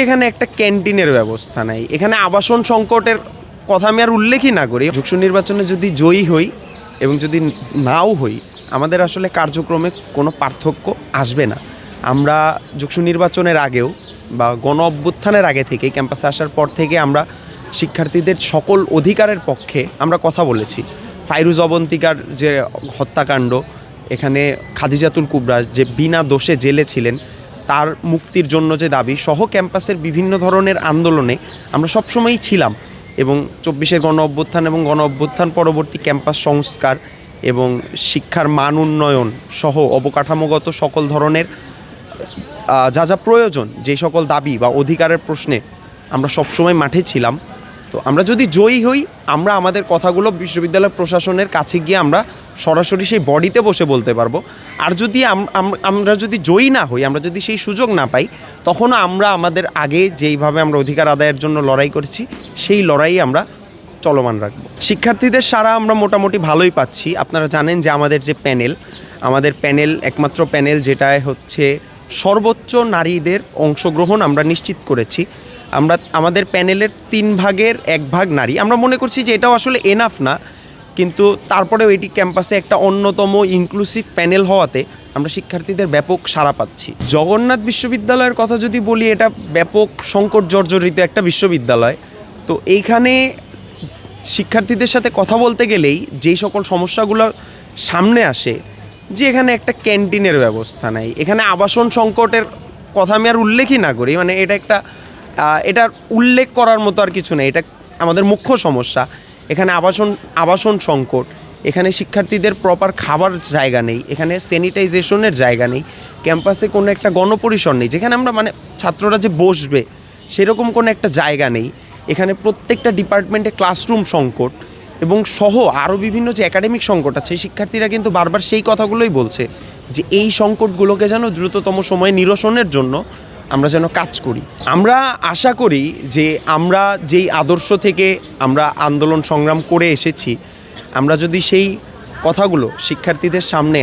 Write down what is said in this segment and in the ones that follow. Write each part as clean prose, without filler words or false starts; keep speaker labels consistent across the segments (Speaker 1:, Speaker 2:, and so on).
Speaker 1: এখানে একটা ক্যান্টিনের ব্যবস্থা নাই, এখানে আবাসন সংকটের কথা আমি আর উল্লেখই না করি। যুক্ত নির্বাচনে যদি জয়ী হই এবং যদি নাও হই, আমাদের আসলে কার্যক্রমে কোনো পার্থক্য আসবে না। আমরা যুক্ত নির্বাচনের আগেও বা গণ অভ্যুত্থানের আগে থেকে ক্যাম্পাসে আসার পর থেকে আমরা শিক্ষার্থীদের সকল অধিকারের পক্ষে আমরা কথা বলেছি। ফাইরুজ অবন্তিকার যে হত্যাকাণ্ড, এখানে খাদিজাতুল কুবরা যে বিনা দোষে জেলে ছিলেন, তার মুক্তির জন্য যে দাবি সহ ক্যাম্পাসের বিভিন্ন ধরনের আন্দোলনে আমরা সবসময়ই ছিলাম। এবং ২৪-এর গণ অভ্যুত্থান এবং গণ অভ্যুত্থান পরবর্তী ক্যাম্পাস সংস্কার এবং শিক্ষার মান উন্নয়ন সহ অবকাঠামোগত সকল ধরনের যা যা প্রয়োজন, যে সকল দাবি বা অধিকারের প্রশ্নে আমরা সবসময় মাঠে ছিলাম। তো আমরা যদি জয়ী হই, আমরা আমাদের কথাগুলো বিশ্ববিদ্যালয় প্রশাসনের কাছে গিয়ে আমরা সরাসরি সেই বডিতে বসে বলতে পারবো। আর যদি আমরা যদি জয়ী না হই, আমরা যদি সেই সুযোগ না পাই, তখনও আমরা আমাদের আগে যেইভাবে আমরা অধিকার আদায়ের জন্য লড়াই করেছি সেই লড়াই আমরা চলমান রাখবো। শিক্ষার্থীদের সারা আমরা মোটামুটি ভালোই পাচ্ছি। আপনারা জানেন যে আমাদের প্যানেল একমাত্র প্যানেল যেটায় হচ্ছে সর্বোচ্চ নারীদের অংশগ্রহণ আমরা নিশ্চিত করেছি। আমাদের প্যানেলের 3 ভাগের 1 ভাগ নারী। আমরা মনে করছি যে এটাও আসলে এনাফ না, কিন্তু তারপরেও এটি ক্যাম্পাসে একটা অন্যতম ইনক্লুসিভ প্যানেল হওয়াতে আমরা শিক্ষার্থীদের ব্যাপক সাড়া পাচ্ছি। জগন্নাথ বিশ্ববিদ্যালয়ের কথা যদি বলি, এটা ব্যাপক সংকট জর্জরিত একটা বিশ্ববিদ্যালয়। তো এইখানে শিক্ষার্থীদের সাথে কথা বলতে গেলেই যেই সকল সমস্যাগুলো সামনে আসে, যে এখানে একটা ক্যান্টিনের ব্যবস্থা নাই, এখানে আবাসন সংকটের কথা আমি আর উল্লেখই না করি, মানে এটার উল্লেখ করার মতো আর কিছু নেই। এটা আমাদের মুখ্য সমস্যা। এখানে আবাসন সংকট, এখানে শিক্ষার্থীদের প্রপার খাবার জায়গা নেই, এখানে স্যানিটাইজেশনের জায়গা নেই, ক্যাম্পাসে কোনো একটা গণপরিসর নেই যেখানে আমরা ছাত্ররা যে বসবে সেরকম কোনো একটা জায়গা নেই। এখানে প্রত্যেকটা ডিপার্টমেন্টে ক্লাসরুম সংকট এবং সহ আরও বিভিন্ন যে একাডেমিক সংকট আছে, শিক্ষার্থীরা কিন্তু বারবার সেই কথাগুলোই বলছে যে এই সংকটগুলোকে যেন দ্রুততম সময়ে নিরসনের জন্য আমরা যেন কাজ করি। আমরা আশা করি যে আমরা যেই আদর্শ থেকে আমরা আন্দোলন সংগ্রাম করে এসেছি, আমরা যদি সেই কথাগুলো শিক্ষার্থীদের সামনে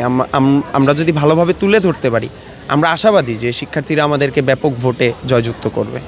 Speaker 1: আমরা যদি ভালোভাবে তুলে ধরতে পারি, আমরা আশাবাদী যে শিক্ষার্থীরা আমাদেরকে ব্যাপক ভোটে জয়যুক্ত করবে।